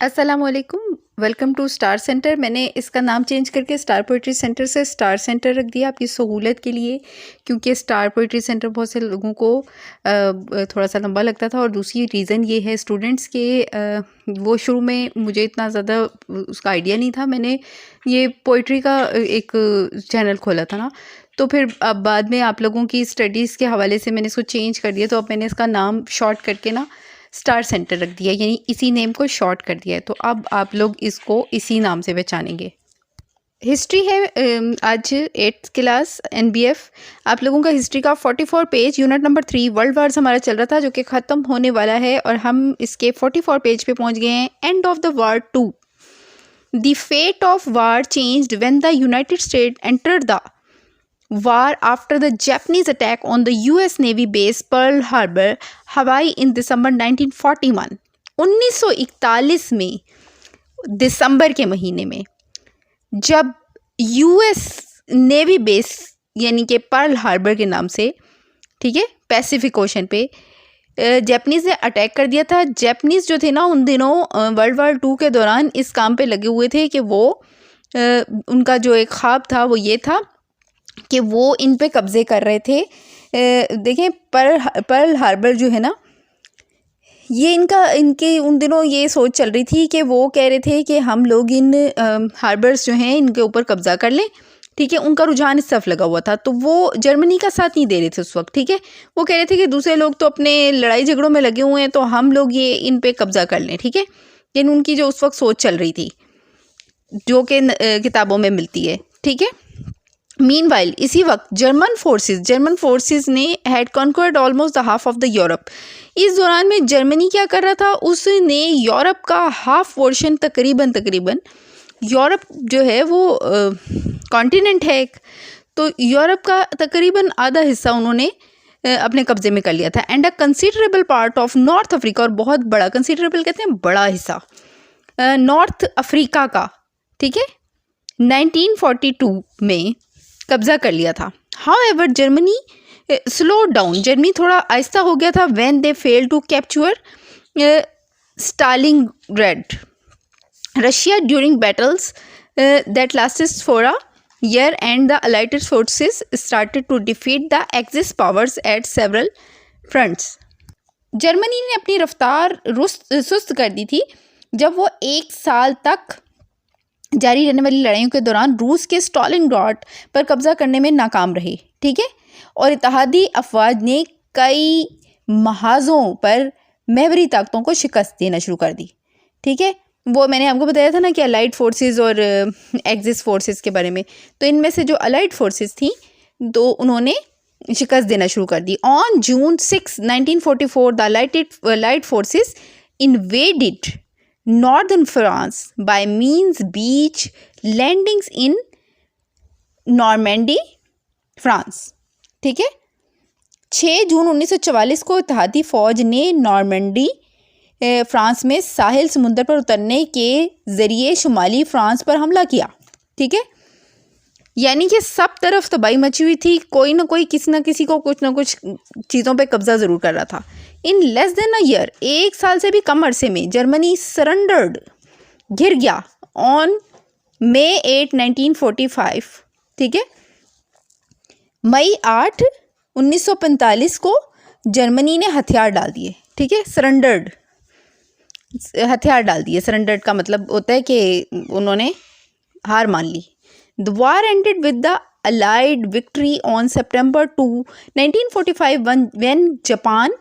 अस्सलामुअलैकुम, welcome to star centre. मैंने इसका नाम चेंज करके स्टार पोइट्री सेंटर से स्टार सेंटर रख दिया आपकी सहूलत के लिए, क्योंकि स्टार पोइट्री सेंटर बहुत से लोगों को थोड़ा सा लंबा लगता था। और दूसरी रीज़न ये है स्टूडेंट्स के वो शुरू में मुझे इतना ज़्यादा उसका आइडिया नहीं था। मैंने ये पोइट्री का एक चैनल खोला था ना, तो फिर अब बाद में आप लोगों की स्टडीज़ के हवाले से मैंने इसको चेंज कर दिया। तो अब मैंने इसका नाम शॉर्ट करके ना स्टार सेंटर रख दिया, यानी इसी नेम को शॉर्ट कर दिया है। तो अब आप लोग इसको इसी नाम से पहचानेंगे। हिस्ट्री है आज 8th क्लास NBF। आप लोगों का हिस्ट्री का 44 page unit number 3 world wars हमारा चल रहा था, जो कि ख़त्म होने वाला है और हम इसके 44 पेज पे पहुंच गए हैं। End of the war 2, the fate of war changed when the United State entered the war after the Japanese attack on the US Navy base Pearl Harbor, Hawaii in December 1941। 1941 में दिसंबर के महीने में जब US navy base यानी कि Pearl Harbor के नाम से, ठीक है, पैसिफिक ओशन पे जैपनीज़ ने अटैक कर दिया था। जैपनीज़ जो थे ना उन दिनों वर्ल्ड वार 2 के दौरान इस काम पे लगे हुए थे कि वो उनका जो एक ख्वाब था वो ये था कि वो इन पे कब्ज़े कर रहे थे। देखें, पर्ल हार्बर जो है ना, ये इनके उन दिनों ये सोच चल रही थी कि वो कह रहे थे कि हम लोग इन हार्बर्स जो हैं इनके ऊपर कब्ज़ा कर लें, ठीक है। उनका रुझान इस तरफ लगा हुआ था, तो वो जर्मनी का साथ नहीं दे रहे थे उस वक्त, ठीक है। वो कह रहे थे कि दूसरे लोग तो अपने लड़ाई झगड़ों में लगे हुए हैं, तो हम लोग ये इन पे कब्ज़ा कर लें, ठीक है। लेकिन उनकी जो उस वक्त सोच चल रही थी, जो कि किताबों में मिलती है, ठीक है। मीनवाइल इसी वक्त जर्मन फोर्सेस ने had conquered almost the half of the Europe. इस दौरान में जर्मनी क्या कर रहा था, उसने यूरोप का हाफ पोर्शन तकरीबन यूरोप जो है वो कॉन्टिनेंट है एक, तो यूरोप का तकरीबन आधा हिस्सा उन्होंने अपने कब्जे में कर लिया था। And a considerable part of north Africa, और बहुत बड़ा, कंसिडरेबल कहते हैं बड़ा हिस्सा नॉर्थ अफ्रीका का, ठीक है, 1942 में कब्जा कर लिया था। However Germany slow down, Germany थोड़ा आहिस्ता हो गया था। When they fail to capture Stalingrad Russia during battles that lasted for a year, and the allied forces started to defeat the axis powers at several fronts. Germany ने अपनी रफ्तार सुस्त कर दी थी जब वो 1 साल तक जारी रहने वाली लड़ाइयों के दौरान रूस के स्टालिनग्राड पर कब्जा करने में नाकाम रहे, ठीक है। और इत्तेहादी अफवाज ने कई महाजों पर महवरी ताकतों को शिकस्त देना शुरू कर दी, ठीक है। वो मैंने आपको बताया था ना कि अलाइड फोर्सेस और एक्सिस फोर्सेस के बारे में। तो इनमें से जो अलाइड फोर्सेस थी तो उन्होंने शिकस्त देना शुरू कर दी। On June 6, 1944 the allied forces invaded northern France by means beach landings in Normandy France, ठीक है। 6 जून 1944 को इत्तेहादी फ़ौज ने नॉर्मैंडी फ्रांस में साहिल समुंदर पर उतरने के ज़रिए शुमाली फ्रांस पर हमला किया, ठीक है। यानी कि सब तरफ तबाही मची हुई थी, कोई ना कोई किसी न किसी को कुछ ना कुछ चीज़ों पे कब्ज़ा ज़रूर कर रहा था। In less than a year, 1 साल से भी कम अरसे में जर्मनी सरेंडर्ड, घिर गया ऑन May 8, 1945, ठीक है। मई 8, 1945 को जर्मनी ने हथियार डाल दिए, ठीक है। सरेंडर्ड, हथियार डाल दिए। सरेंडर्ड का मतलब होता है कि उन्होंने हार मान ली। The war ended with the allied victory on September 2, 1945 when Japan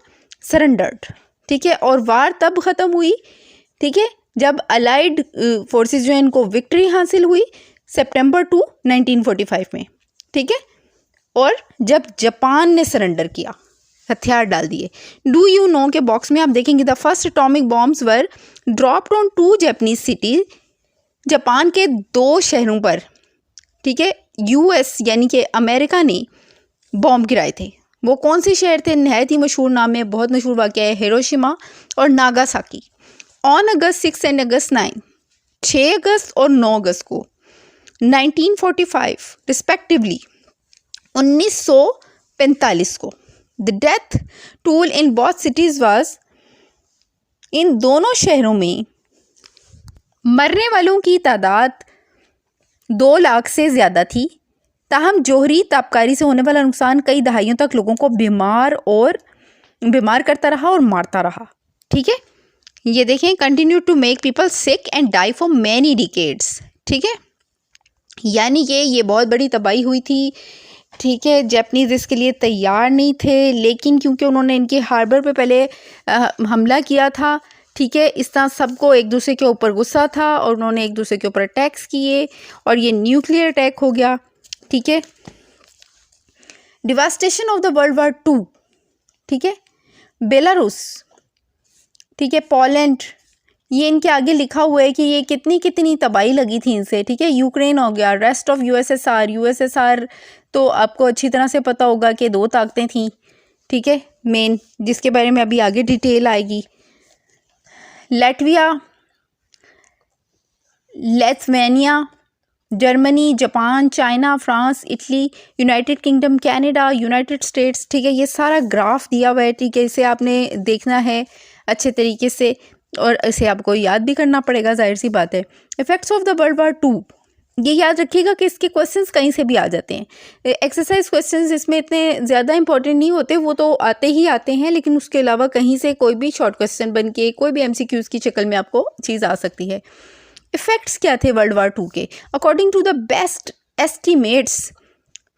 surrendered, ठीक है। और वार तब ख़त्म हुई, ठीक है, जब अलाइड फोर्सेस जो है इनको विक्ट्री हासिल हुई September 2, 1945 में, ठीक है। और जब जापान ने सरेंडर किया, हथियार डाल दिए। डू यू नो के बॉक्स में आप देखेंगे the first atomic bombs were dropped on 2 Japanese city, Japan के 2 शहरों पर, ठीक है, US यानी कि अमेरिका ने बॉम्ब गिराए थे। वो कौन से शहर थे? नहायत ही मशहूर नाम है, बहुत मशहूर वाक़या है, हिरोशिमा और Nagasaki. On August 6 and August 9, 6 अगस्त और 9 अगस्त को 1945 रिस्पेक्टिवली, 1945 को the death toll in both cities was, इन दोनों शहरों में मरने वालों की तादाद 2 लाख से ज़्यादा थी। ताहम जोहरी तापकारी से होने वाला नुकसान कई दहाइयों तक लोगों को बीमार करता रहा और मारता रहा। ठीक है, ये देखें, continue to make people sick and die for many decades. ठीक है, यानी कि ये बहुत बड़ी तबाही हुई थी। ठीक है, जापानीज़ इसके लिए तैयार नहीं थे, लेकिन क्योंकि उन्होंने इनके हार्बर पे पहले हमला किया था, ठीक है, इस तरह सबको एक दूसरे के ऊपर गुस्सा था और उन्होंने एक दूसरे के ऊपर अटैक्स किए और ये न्यूक्लियर अटैक हो गया। ठीक है, devastation of the world war 2। ठीक है, बेलारूस, ठीक है, पोलैंड, ये इनके आगे लिखा हुआ है कि ये कितनी तबाही लगी थी इनसे। ठीक है, यूक्रेन हो गया, रेस्ट ऑफ यूएसएसआर तो आपको अच्छी तरह से पता होगा कि 2 ताकतें थीं। ठीक है, मेन, जिसके बारे में अभी आगे डिटेल आएगी। Latvia, Lithuania, Germany, Japan, China, France, Italy, United kingdom, Canada, United States. ठीक है, ये सारा ग्राफ दिया हुआ है। ठीक है, इसे आपने देखना है अच्छे तरीके से और इसे आपको याद भी करना पड़ेगा, जाहिर सी बात है। Effects of the world war 2, ये याद रखिएगा कि इसके क्वेश्चंस कहीं से भी आ जाते हैं। एक्सरसाइज क्वेश्चंस इसमें इतने ज़्यादा इंपॉर्टेंट नहीं होते, वो तो आते ही आते हैं, लेकिन उसके अलावा कहीं से कोई भी शॉर्ट क्वेश्चन बन के कोई भी MCQs की शक्ल में आपको चीज़ आ सकती है। इफेक्ट्स क्या थे वर्ल्ड वार 2 के? According to the best estimates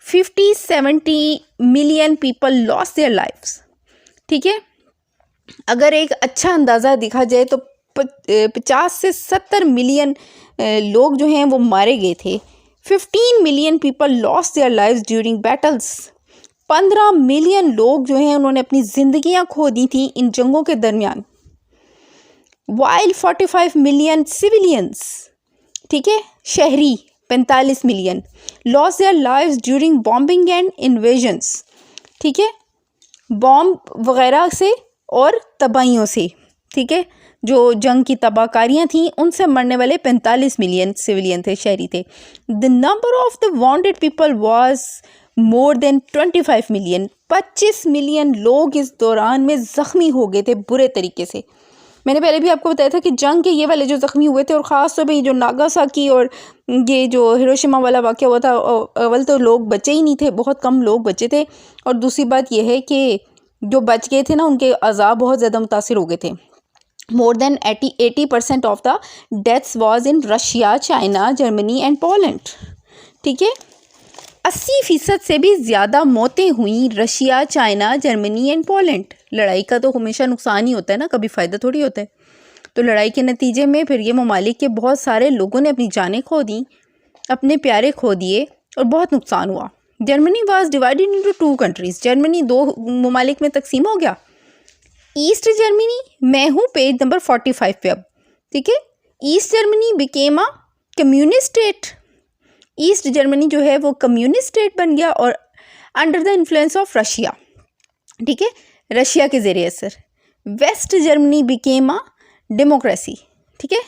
50-70 million people lost their lives. ठीक है, अगर एक अच्छा अंदाज़ा दिखा जाए तो 50 से 70 मिलियन लोग जो हैं वो मारे गए थे। 15 million people lost their lives during battles. 15 million लोग जो हैं उन्होंने अपनी ज़िंदगियां खो दी थी इन जंगों के दरमियान। वाइल 45 मिलियन सिविलियंस, ठीक है, शहरी 45 million lost their lives during bombing and invasions. ठीक है, बॉम्ब वगैरह से और तबाहियों से, ठीक है, जो जंग की तबाहकारियाँ थीं उनसे मरने वाले 45 मिलियन सिविलियन थे, शहरी थे। The number of the wanted people was more than 25 million. 25 million लोग इस दौरान में ज़ख्मी हो गए थे बुरे तरीके से। मैंने पहले भी आपको बताया था कि जंग के ये वाले जो ज़ख्मी हुए थे, और ख़ास तौर पे जो नागासाकी और ये जो हिरोशिमा वाला वाक़या हुआ था, अव्वल तो लोग बचे ही नहीं थे, बहुत कम लोग बचे थे, और दूसरी बात यह है कि जो बच गए थे ना उनके अज़ाब बहुत ज़्यादा मुतासिर हो गए थे। More than 80% of the deaths was in Russia, China, Germany and Poland. ठीक है, 80% से भी ज़्यादा मौतें हुई Russia, China, Germany and Poland. लड़ाई का तो हमेशा नुकसान ही होता है ना, कभी फ़ायदा थोड़ी होता है। तो लड़ाई के नतीजे में फिर ये ममालिक के बहुत सारे लोगों ने अपनी जानें खो दी, अपने प्यारे खो दिए और बहुत नुकसान हुआ। Germany was divided into 2 countries. Germany 2 ममालिक में तकसीम हो गया। ईस्ट जर्मनी, मैं हूँ पेज नंबर 45 पे अब। ठीक है, East Germany became a communist state. East Germany जो है वो कम्युनिस्ट स्टेट बन गया और under the influence of Russia. ठीक है, रशिया के ज़रिए असर। West Germany became a democracy. ठीक है,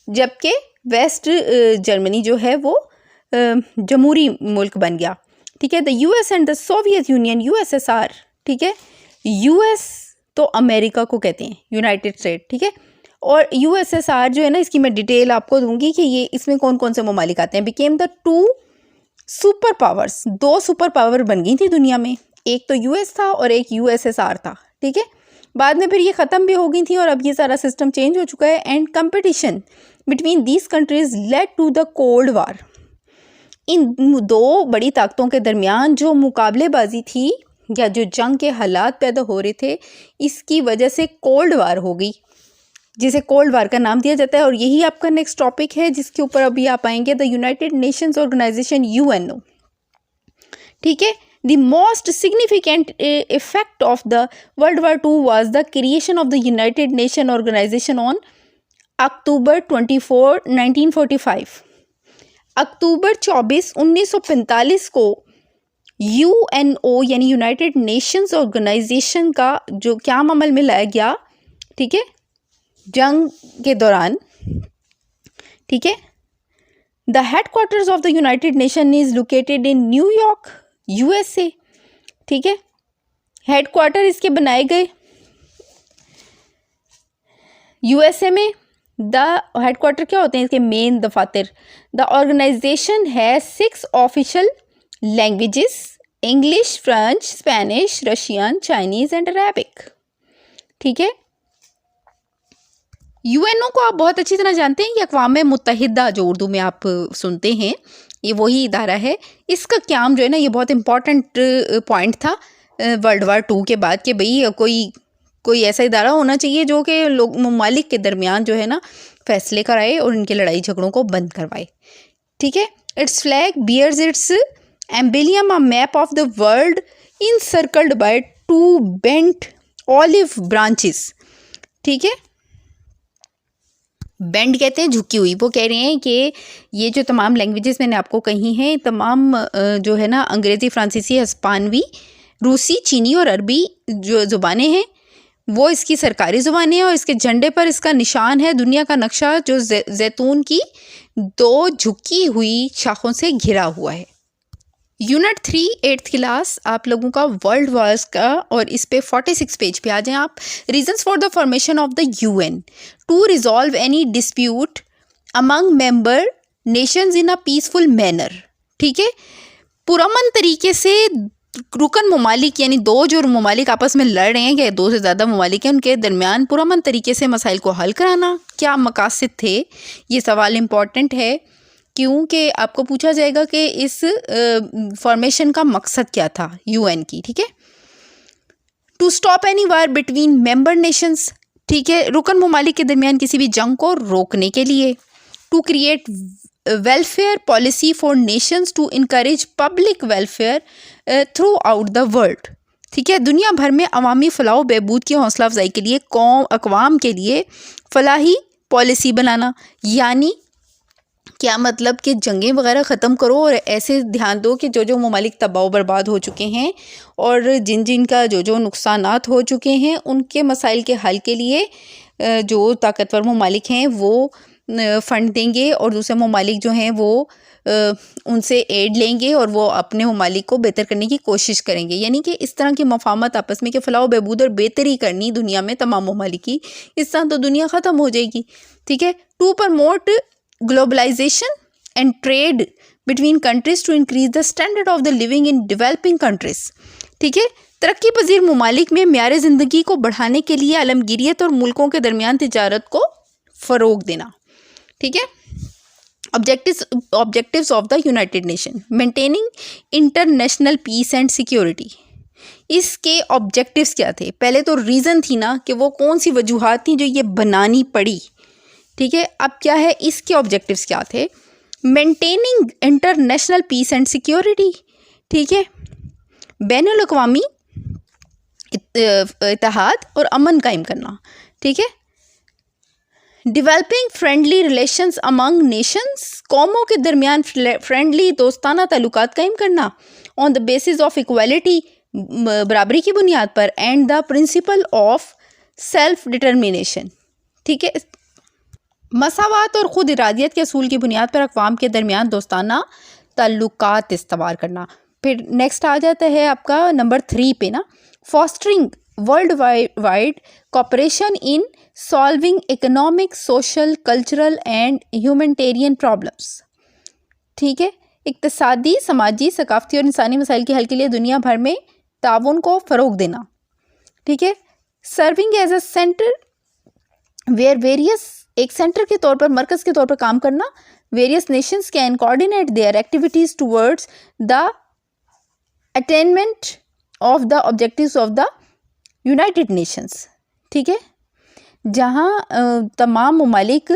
जबकि वेस्ट जर्मनी जो है वो जमहूरी मुल्क बन गया। ठीक है, the US and the Soviet union, USSR, ठीक है, US तो अमेरिका को कहते हैं, यूनाइटेड स्टेट। ठीक है, और USSR जो है ना, इसकी मैं डिटेल आपको दूंगी कि ये इसमें कौन कौन से ममालिक आते हैं। Became the 2 super powers, 2 super power बन गई थी दुनिया में, एक तो US था और एक USSR था। ठीक है, बाद में फिर ये ख़त्म भी हो गई थी और अब ये सारा सिस्टम चेंज हो चुका है। And competition between these countries led to the cold war. इन 2 बड़ी ताकतों के दरमियान जो मुकाबलेबाजी थी या जो जंग के हालात पैदा हो रहे थे, इसकी वजह से कोल्ड वार हो गई, जिसे कोल्ड वार का नाम दिया जाता है। और यही आपका नेक्स्ट टॉपिक है जिसके ऊपर अभी आप आएंगे, the United Nations organization, UNO। ठीक है, the most significant effect of the world war 2 was the creation of the United Nation organization on October 24, 1945। October 24, 1945 को UNO यानी यूनाइटेड नेशंस ऑर्गेनाइजेशन का जो क्या अमल में लाया गया, ठीक है, जंग के दौरान। ठीक है, the headquarters of the United nation is located in New York, USA। ठीक है, हेडक्वार्टर इसके बनाए गए USA में, द हेडक्वार्टर क्या होते हैं इसके, मेन दफातर। द ऑर्गेनाइजेशन है 6 official languages, English, French, Spanish, Russian, Chinese and Arabic. ठीक है। यूएनओ को आप बहुत अच्छी तरह जानते हैं, ये अक़वाम मुत्तहिदा जो उर्दू में आप सुनते हैं, ये वही इदारा है। इसका क्याम जो है ना, ये बहुत इम्पॉर्टेंट पॉइंट था वर्ल्ड वार 2 के बाद कि भाई कोई ऐसा इदारा होना चाहिए जो कि लोग ममालिक के दरमियान जो है ना फैसले कराए और इनके लड़ाई झगड़ों को बंद करवाए। ठीक है। Its flag bears its emblem a map of the world encircled by 2 bent olive branches. ठीक है। बेंड कहते हैं झुकी हुई। वो कह रहे हैं कि ये जो तमाम लैंग्वेजेस मैंने आपको कही हैं, तमाम जो है ना अंग्रेज़ी, फ्रांसीसी, हिस्पानवी, रूसी, चीनी और अरबी जो ज़ुबानें हैं वो इसकी सरकारी ज़ुबानें हैं, और इसके झंडे पर इसका निशान है दुनिया का नक्शा जो जैतून की 2 झुकी हुई शाखों से घिरा हुआ है। यूनिट 3 8th क्लास आप लोगों का वर्ल्ड वॉर्स का, और इस पे 46 पेज पे आ जाएं आप। Reasons for the formation of the UN to resolve any dispute among member nations in a peaceful manner. ठीक है। पुरअमन तरीके से रुकन ममालिक, यानी 2 जो ममालिक आपस में लड़ रहे हैं, या 2 से ज़्यादा ममालिक हैं, उनके दरमियान पुरअमन तरीके से मसाइल को हल कराना। क्या मकासद थे, ये सवाल इम्पॉर्टेंट है क्योंकि आपको पूछा जाएगा कि इस फॉर्मेशन का मकसद क्या था यूएन की। ठीक है। To stop any war between member nations. ठीक है। रुकन ममालिक के दरमियान किसी भी जंग को रोकने के लिए। To create welfare policy for nations to encourage public welfare throughout the world. ठीक है। दुनिया भर में अवामी फलाह बहबूद की हौसला अफजाई के लिए अक़वाम के लिए फलाही पॉलिसी बनाना। यानी क्या मतलब कि जंगें वगैरह ख़त्म करो और ऐसे ध्यान दो कि जो ममालिक तबाह बर्बाद हो चुके हैं और जिन का जो नुकसानात हो चुके हैं, उनके मसाइल के हल के लिए जो ताकतवर ममालिक हैं वो फ़ंड देंगे, और दूसरे ममालिक जो हैं वो उनसे एड लेंगे और वो अपने ममालिक को बेहतर करने की कोशिश करेंगे। यानी कि इस तरह की मफाहमत आपस में कि फलाह बहबूद और बेहतरी करनी दुनिया में तमाम ममालिक की, इस तरह तो दुनिया ख़त्म हो जाएगी। ठीक है। To promote globalization and trade between countries to increase the standard of the living in developing countries। ठीक है। तरक्की पजीर ममालिक में म्यार ज़िंदगी को बढ़ाने के लिए आलमगीरियत और मुल्कों के दरमियान तिजारत को फ़रोग देना। ठीक है। Objectives of the United Nation, maintaining international peace and security. इसके ऑब्जेक्टिव्स क्या थे? पहले तो रीज़न थी ना कि वो कौन सी वजूहात थी जो ये बनानी पड़ी। ठीक है। अब क्या है, इसके ऑब्जेक्टिव्स क्या थे? Maintaining international peace and security. ठीक है। बैनुल अक़वामी इत्तेहाद और अमन कायम करना। ठीक है। Developing friendly relations among nations, कौमों के दरमियान फ्रेंडली दोस्ताना ताल्लुकात कायम करना on the basis of equality, बराबरी की बुनियाद पर, and the principle of self determination. ठीक है। मसावात और ख़ुद इरादियत के असूल की बुनियाद पर अक़वाम के दरमियान दोस्ताना ताल्लुकात इस्तेमाल करना। फिर नेक्स्ट आ जाता है आपका नंबर 3 पे ना, fostering world wide cooperation in solving economic, social, cultural and humanitarian problems. ठीक है। इक़्तिसादी, समाजी, सकाफ़ती और इंसानी मसाइल के हल के लिए दुनिया भर में ताउन को फ़रोग देना। ठीक है। Serving as a centre where various, एक सेंटर के तौर पर, मरकज़ के तौर पर काम करना। Various nations can coordinate their activities towards the attainment of the objectives of the United Nations. ठीक है। जहाँ तमाम ममालिक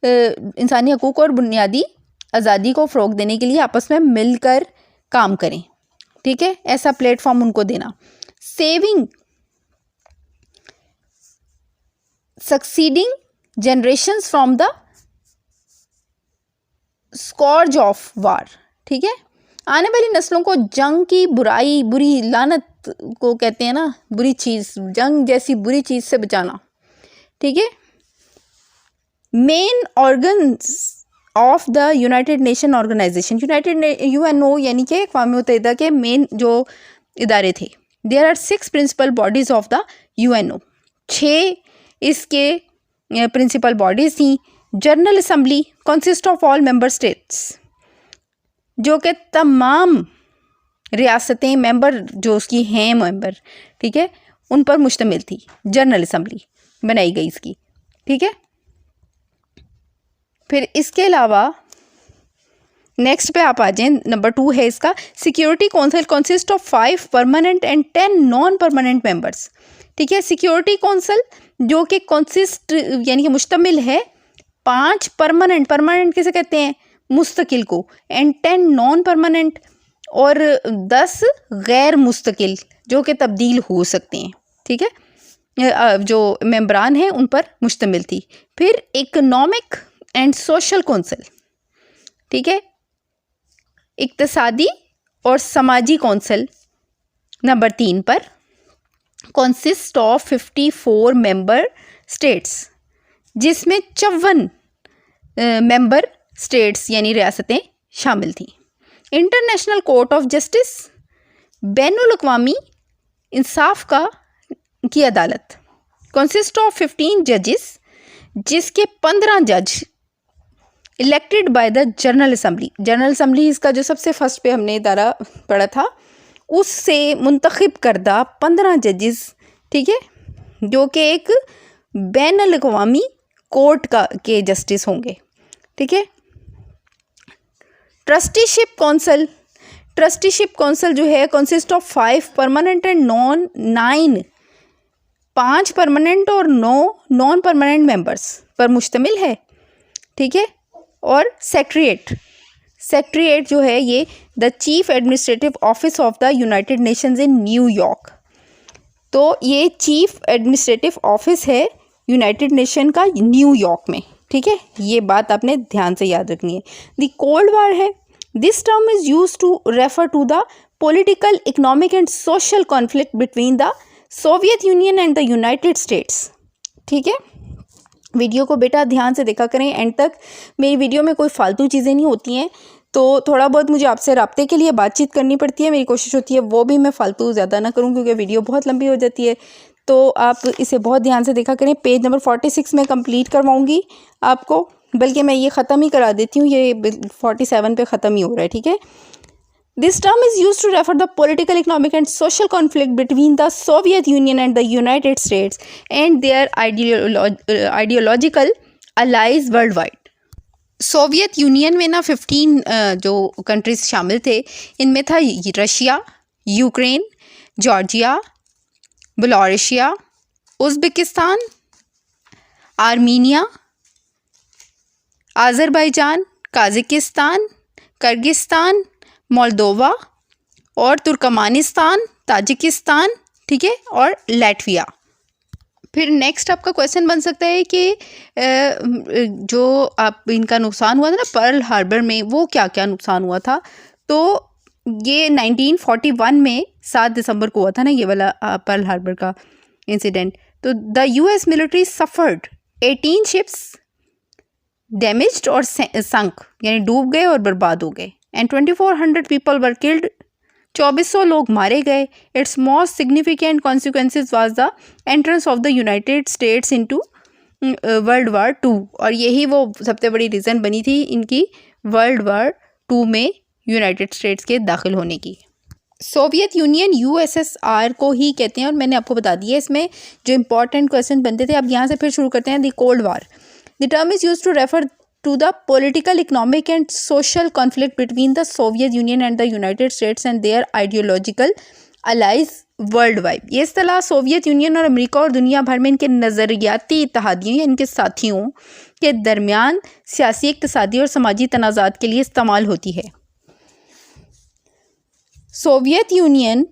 इंसानी हकूक़ और बुनियादी आज़ादी को फ़रोग देने के लिए आपस में मिलकर काम करें। ठीक है। ऐसा प्लेटफॉर्म उनको देना। Saving succeeding generations from the scourge of war. ठीक है। आने वाली नस्लों को जंग की बुरी लानत को कहते हैं ना, बुरी चीज़, जंग जैसी बुरी चीज़ से बचाना। ठीक है। Main organs of the United Nation organization, UNO यानी कि अक़वाम मुत्तहिदा के मेन जो इदारे थे। There are 6 principal bodies of the UNO. 6 इसके प्रिंसिपल बॉडीज़ थी। General assembly consist of all member states, जो कि तमाम रियासतें मेंबर जो उसकी हैं मेंबर, ठीक है, उन पर मुश्तमिल थी। जनरल असम्बली बनाई गई इसकी, ठीक है। फिर इसके अलावा नेक्स्ट पे आप आ जाएं, नंबर 2 है इसका, security council consist of 5 permanent and 10 non permanent members, ठीक है। सिक्योरिटी काउंसिल जो कि कंसिस्ट यानी कि मुश्तमिल है 5 परमानेंट, परमानेंट किसे कहते हैं, मुस्तकिल को, एंड 10 नॉन परमानेंट और 10 गैर मुस्तकिल जो कि तब्दील हो सकते हैं, ठीक है, जो मेंबरान हैं उन पर मुश्तमिल थी। फिर इकोनॉमिक एंड सोशल काउंसिल, ठीक है, इक्तसादी और समाजी काउंसिल नंबर 3 पर कंसिस्ट ऑफ 54 मेंबर स्टेट्स, जिसमें 54 मेंबर स्टेट्स यानी रियासतें शामिल थीं। इंटरनेशनल कोर्ट ऑफ जस्टिस, बैनुल अक़वामी इंसाफ की अदालत, कंसिस्ट ऑफ 15 जजेस, जिसके 15 जज elected by the general assembly. General assembly इसका जो सबसे फर्स्ट पे हमने इदारा पढ़ा था, उससे मुंतखब करदा 15 जजेस, ठीक है, जो कि एक बैनुल अक़वामी कोर्ट के जस्टिस होंगे, ठीक है। ट्रस्टीशिप काउंसिल, ट्रस्टीशिप काउंसिल जो है consist of 5 permanent and 9 5 permanent और 9 नॉन परमानेंट मेंबर्स पर मुश्तमिल है, ठीक है। और सेक्रेटरीट जो है ये the chief administrative office of the United Nations in New York, तो ये चीफ एडमिनिस्ट्रेटिव ऑफिस है यूनाइटेड नेशन का न्यूयॉर्क में, ठीक है। ये बात आपने ध्यान से याद रखनी है। द कोल्ड वार है, this term is use to refer to the political, economic and social conflict between the Soviet Union and the United States, ठीक है। वीडियो को बेटा ध्यान से देखा करें एंड तक, मेरी वीडियो में कोई फालतू चीज़ें नहीं होती हैं, तो थोड़ा बहुत मुझे आपसे रब्ते के लिए बातचीत करनी पड़ती है, मेरी कोशिश होती है वो भी मैं फ़ालतू ज़्यादा ना करूं क्योंकि वीडियो बहुत लंबी हो जाती है, तो आप इसे बहुत ध्यान से देखा करें। पेज नंबर 46 में कंप्लीट करवाऊंगी आपको, बल्कि मैं ये ख़त्म ही करा देती हूँ, ये 47 पे ख़त्म ही हो रहा है, ठीक है। This term is use to refer the political, economic and social conflict between the Soviet Union and the United States and their ideological allies world wide. Soviet Union में ना 15 जो कंट्रीज़ शामिल थे, इनमें था Russia, Ukraine, Georgia, Belarusia, Uzbekistan, Armenia, Azerbaijan, Kazakhstan, Kyrgyzstan, Moldova और Turkmenistan, Tajikistan, ठीक है, और लाटविया। फिर नेक्स्ट आपका क्वेश्चन बन सकता है कि जो आप इनका नुकसान हुआ था ना पर्ल हार्बर में, वो क्या क्या नुकसान हुआ था, तो ये 1941 में 7 दिसंबर को हुआ था ना ये वाला पर्ल हार्बर का इंसिडेंट। तो the US military suffered 18 ships damaged और संक यानी डूब गए और बर्बाद हो गए, एंड 2400 पीपल वर किल्ड, 2400 लोग मारे गए। It's most significant consequences was the entrance of the United states into world war 2, और यही वो सबसे बड़ी रीज़न बनी थी इनकी वर्ल्ड वार 2 में यूनाइटेड स्टेट्स के दाखिल होने की। सोवियत यूनियन यूएसएसआर को ही कहते हैं, और मैंने आपको बता दिया इसमें जो इंपॉर्टेंट क्वेश्चन बनते थे। अब यहाँ से फिर शुरू करते हैं। The cold war, the term is use to refer to the political, economic and social conflict between the Soviet Union and the United States and their ideological allies worldwide। ये इस्तेलाह सोवियत यूनियन और America और दुनिया भर में इनके नज़रियाती इत्तेहादियों या इनके साथियों के दरमियान सियासी, इक़्तिसादी और समाजी तनाज़ात के लिए इस्तेमाल होती है। Soviet union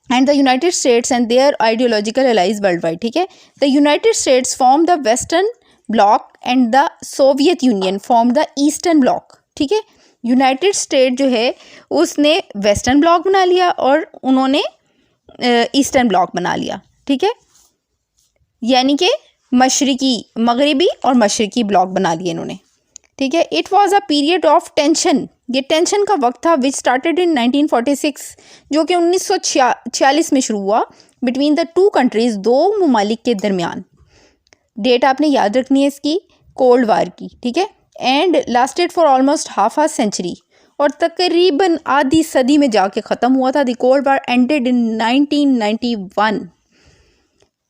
and the United States and their ideological allies worldwide, ठीक है। The United States formed the Western Bloc and the Soviet Union formed the Eastern Bloc, ठीक है। यूनाइटेड स्टेट जो है उसने वेस्टर्न ब्लॉक बना लिया और उन्होंने ईस्टर्न ब्लॉक बना लिया, ठीक है, यानी कि मशरिकी, मगरिबी और मशरिकी ब्लॉक बना लिए इन्होंने, ठीक है। It was a period of tension, ये टेंशन का वक्त था, विच स्टार्टेड इन 1946, जो कि 1946 में शुरू हुआ, बिटवीन द टू कंट्रीज़, दो ममालिक के दरमियान। डेट आपने याद रखनी है इसकी, कोल्ड वार की, ठीक है। And lasted for almost half a century, और तकरीबन आधी सदी में जाके ख़त्म हुआ था। The cold war ended in 1991,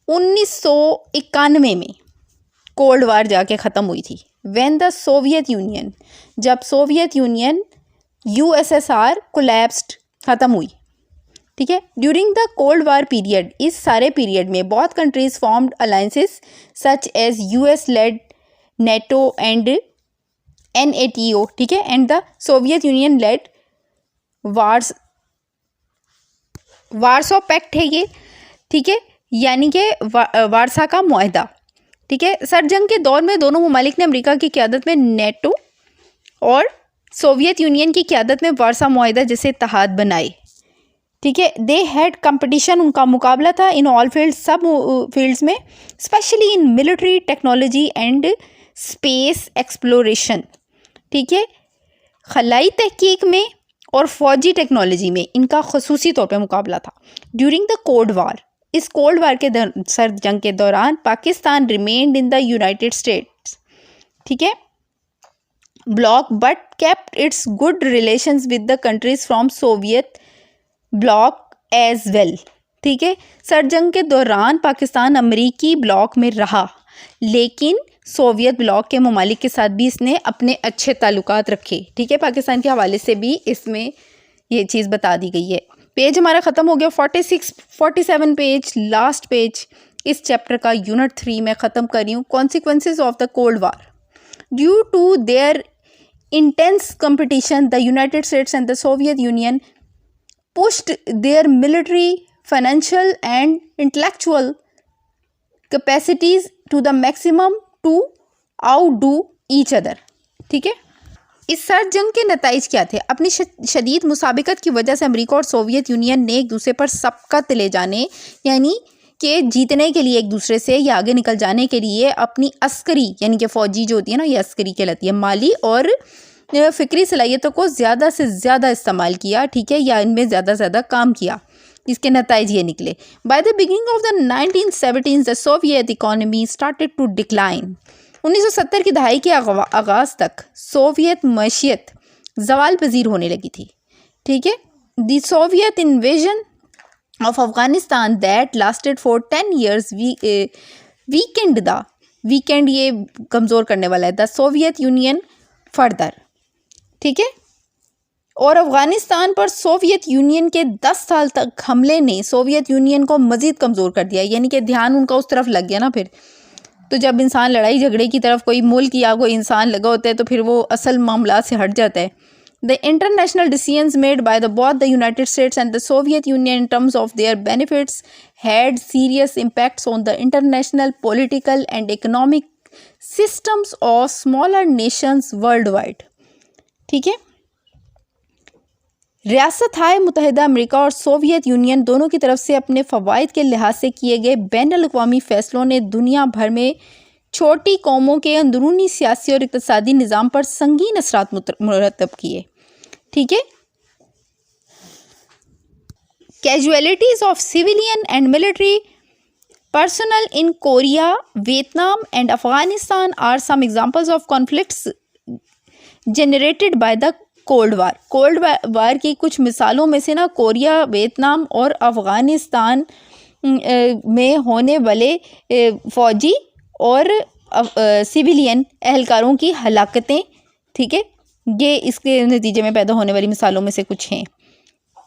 1991 में कोल्ड वार जाके ख़त्म हुई थी। व्हेन द सोवियत यूनियन, जब सोवियत यूनियन यूएसएसआर कोलैप्स्ड, ख़त्म हुई, ठीक है। During the cold war period, इस सारे पीरियड में बहुत countries formed alliances such as US led NATO and N A T O, ठीक है, and the Soviet Union led Warsaw Pact है ये, ठीक है, यानी कि वारसा का मुआहदा, ठीक है। सर्द जंग के दौर में दोनों ममालिक ने अमेरिका की क़यादत में नेटो और सोवियत यूनियन की क़यादत में वारसा मुआहदा जैसे इत्तेहाद बनाए, ठीक है। दे हैड कंपटीशन, उनका मुकाबला था इन ऑल फील्ड्स, सब फील्ड्स में, specially in military technology and space exploration, ठीक है। खलाई तहकीक में और फौजी टेक्नोलॉजी में इनका खसूसी तौर पे मुकाबला था। ड्यूरिंग द कोल्ड वार, इस कोल्ड वार के सर्द जंग के दौरान Pakistan remained in the United States, ठीक है, bloc, but kept its good relations with the countries from Soviet bloc as well, ठीक है। सर्द जंग के दौरान पाकिस्तान अमरीकी ब्लॉक में रहा, लेकिन सोवियत ब्लॉक के ममालिक के साथ भी इसने अपने अच्छे ताल्लुकात रखे, ठीक है। पाकिस्तान के हवाले से भी इसमें ये चीज़ बता दी गई है। पेज हमारा ख़त्म हो गया, 47 पेज, लास्ट पेज इस चैप्टर का यूनिट 3 में ख़त्म कर रही हूँ। Consequences of the cold war, due to their intense competition the United States and the Soviet Union pushed their military, financial and intellectual capacities to the maximum to outdo each other, ठीक है। इस सर्द जंग के नताइज क्या थे? अपनी शदीद मुसाबिकत की वजह से अमेरिका और सोवियत यूनियन ने एक दूसरे पर सबकत ले जाने, यानी कि जीतने के लिए एक दूसरे से या आगे निकल जाने के लिए अपनी अस्करी, यानी कि फ़ौजी जो होती है ना, ये अस्करी कहलाती है, माली और फ़िक्री सलाहियतों को ज़्यादा से ज़्यादा इस्तेमाल किया, ठीक है, या इनमें ज़्यादा से ज़्यादा काम किया। इसके नताइज ये निकले। By the beginning of the 1970s the Soviet economy started to decline. 1970 की दहाई के आगाज़ तक सोवियत मईशत ज़वाल पजीर होने लगी थी, ठीक है। The Soviet invasion of Afghanistan that lasted for 10 years weekend ये कमज़ोर करने वाला है द सोवियत यूनियन फर्दर, ठीक है। और अफ़गानिस्तान पर सोवियत यूनियन के 10 साल तक हमले ने सोवियत यूनियन को मज़ीद कमज़ोर कर दिया, यानी कि ध्यान उनका उस तरफ लग गया ना। फिर तो जब इंसान लड़ाई झगड़े की तरफ, कोई मुल्क या कोई इंसान लगा होता है, तो फिर वो असल मामला से हट जाता है। The international decisions made by the both the United States and the Soviet union in terms of their benefits had serious impacts on the international political and economic systems of smaller Nations world wide, ठीक है। रियासत-ए मुत्तहिदा America और Soviet union दोनों की तरफ से अपने फ़वाइद के लिहाज से किए गए बैनुल-अक़वामी फ़ैसलों ने दुनिया भर में छोटी कौमों के अंदरूनी सियासी और इक़्तिसादी निज़ाम पर संगीन असरात मुरतब किए, ठीक है। Casualties of civilian and military personnel in Korea, Vietnam and Afghanistan are some examples of conflicts generated by the cold war. Cold war की कुछ मिसालों में से ना कोरिया, वियतनाम और अफ़गानिस्तान में होने वाले फ़ौजी और सिविलियन एहलकारों की हलाकतें, ठीक है, ये इसके नतीजे में पैदा होने वाली मिसालों में से कुछ हैं,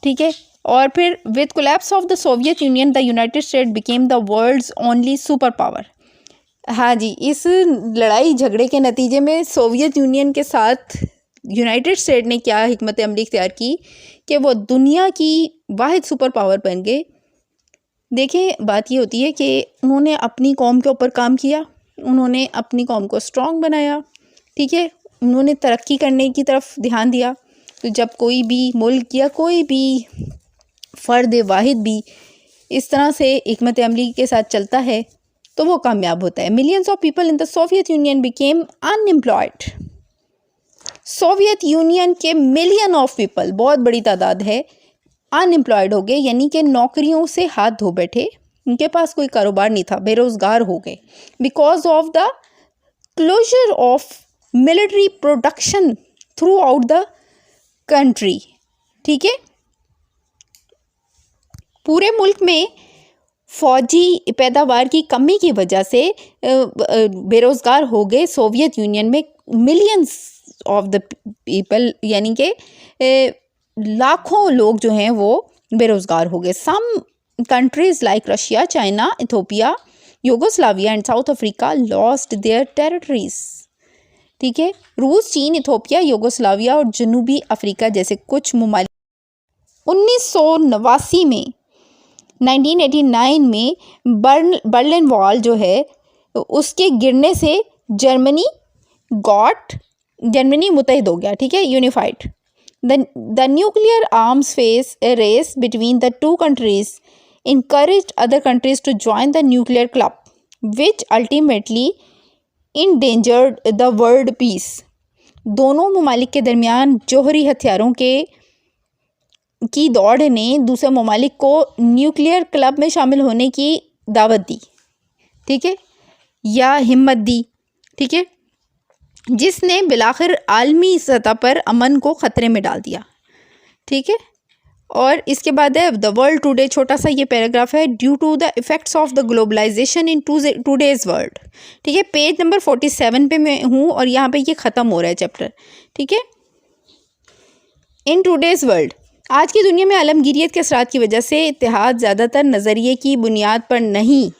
ठीक है। और फिर with collapse of the Soviet Union the United State became the world's only super power. हाँ जी, इस लड़ाई झगड़े के नतीजे में सोवियत यूनियन के साथ यूनाइटेड स्टेट ने क्या हिकमत अमली इख्तियार की कि वो दुनिया की वाहिद सुपर पावर बन गए। देखें, बात ये होती है कि उन्होंने अपनी कौम के ऊपर काम किया, उन्होंने अपनी कौम को स्ट्रॉन्ग बनाया, ठीक है, उन्होंने तरक्की करने की तरफ ध्यान दिया। तो जब कोई भी मुल्क या कोई भी फ़र्द वाहिद भी इस तरह से हिकमत अमली के साथ चलता है तो वो कामयाब होता है। Millions of people in the Soviet union became unemployed. Soviet union के मिलियन ऑफ पीपल, बहुत बड़ी तादाद है, अनएम्प्लॉयड हो गए, यानी कि नौकरियों से हाथ धो बैठे, उनके पास कोई कारोबार नहीं था, बेरोज़गार हो गए because of the closure of military production throughout the country. ठीक है, पूरे मुल्क में फौजी पैदावार की कमी की वजह से बेरोज़गार हो गए। सोवियत यूनियन में मिलियंस ऑफ द पीपल, यानी कि लाखों लोग जो हैं वो बेरोज़गार हो गए। Some countries like Russia, China, Ethiopia, Yugoslavia and South Africa lost their territories. ठीक है, रूस, चीन, इथियोपिया, यूगोस्लाविया और जनूबी अफ्रीका जैसे कुछ ममालिक 1989 में 1989 में बर्लिन वॉल जो है उसके गिरने से जर्मनी मुत्तहिद हो गया। ठीक है, unified. The nuclear arms face a race between the two countries encouraged other countries to join the nuclear club, which ultimately endangered the world peace. दोनों ममालिक के दरमियान जौहरी हथियारों की दौड़ ने दूसरे ममालिक को न्यूक्लियर क्लब में शामिल होने की दावत दी। ठीक है, या हिम्मत दी। ठीक है, जिसने बिलाखिर आलमी सतह पर अमन को ख़तरे में डाल दिया। ठीक है, और इसके बाद है द वर्ल्ड टुडे, छोटा सा ये पैराग्राफ है, due to the effects of the globalisation in today's world. ठीक है, पेज नंबर 47 पे मैं हूँ और यहाँ पे ये ख़त्म हो रहा है चैप्टर। ठीक है, इन टूडेज वर्ल्ड, आज की दुनिया में आलमगीरियत के असरात की वजह से इत्तेहाद ज़्यादातर नज़रिए की बुनियाद पर नहीं।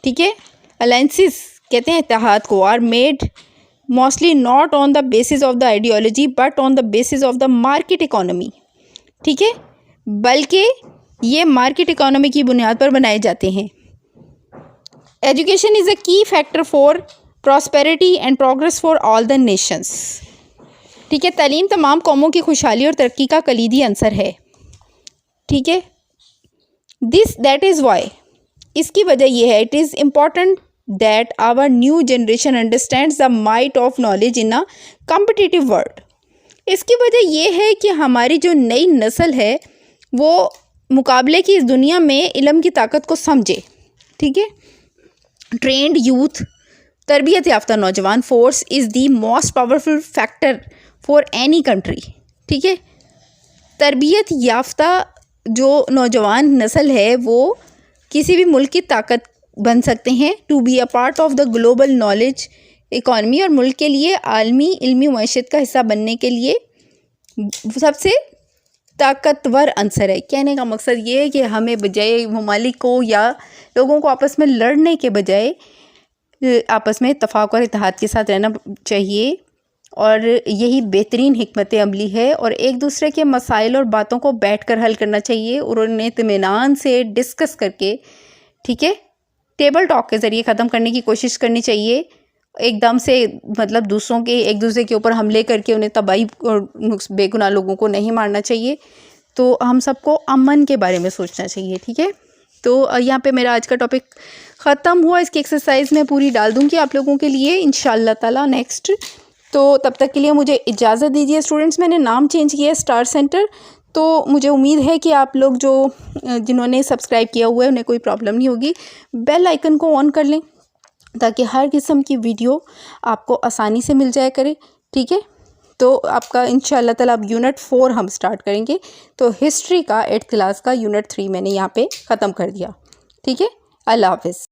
ठीक है, अलायंसिस कहते हैं इत्तेहाद को, are made mostly not on the basis of the ideology but on the basis of the market economy. ठीक है, बल्कि ये मार्केट इकोनॉमी की बुनियाद पर बनाए जाते हैं। एजुकेशन इज़ अ की factor for prosperity and progress for all the Nations. ठीक है, तालीम तमाम कौमों की खुशहाली और तरक्की का कलीदी अंसर है। ठीक है, दैट इज़ वाई, इसकी वजह यह है, it is important that our new generation understands the might of knowledge in a competitive world. इसकी वजह यह है कि हमारी जो नई नस्ल है वो मुकाबले की इस दुनिया में इल्म की ताकत को समझे। ठीक है, ट्रेंड यूथ, तरबियत याफ्ता नौजवान force is the most powerful factor for any country. ठीक है, तरबियत याफ्ता जो नौजवान नस्ल है वो किसी भी मुल्क की ताकत बन सकते हैं। To be a part of the global knowledge economy, और मुल्क के लिए आलमी इल्मी मईशत का हिस्सा बनने के लिए सबसे ताकतवर अंसर है। कहने का मकसद ये है कि हमें बजाय ममालिक को या लोगों को आपस में लड़ने के बजाय आपस में इत्तफ़ाक़ और इत्तेहाद के साथ रहना चाहिए, और यही बेहतरीन हिकमत अमली है। और एक दूसरे के मसाइल और बातों को बैठ कर हल करना चाहिए और उन्हें इत्मीनान से डिस्कस करके, ठीक है, टेबल टॉक के ज़रिए ख़त्म करने की कोशिश करनी चाहिए। एकदम से मतलब दूसरों के एक दूसरे के ऊपर हमले करके उन्हें तबाही और बेगुनाह लोगों को नहीं मारना चाहिए। तो हम सबको अमन के बारे में सोचना चाहिए। ठीक है, तो यहाँ पे मेरा आज का टॉपिक ख़त्म हुआ। इसकी एक्सरसाइज मैं पूरी डाल दूँगी आप लोगों के लिए इंशाअल्लाह ताला नेक्स्ट। तो तब तक के लिए मुझे इजाज़त दीजिए स्टूडेंट्स। मैंने नाम चेंज किया है स्टार सेंटर, तो मुझे उम्मीद है कि आप लोग जिन्होंने सब्सक्राइब किया हुआ है उन्हें कोई प्रॉब्लम नहीं होगी। बेल आइकन को ऑन कर लें ताकि हर किस्म की वीडियो आपको आसानी से मिल जाया करे। ठीक है, तो आपका इंशाअल्लाह ताला अब यूनिट 4 हम स्टार्ट करेंगे। तो हिस्ट्री का 8th क्लास का यूनिट 3 मैंने यहाँ पे ख़त्म कर दिया। ठीक है, अल्लाह हाफ़िज़।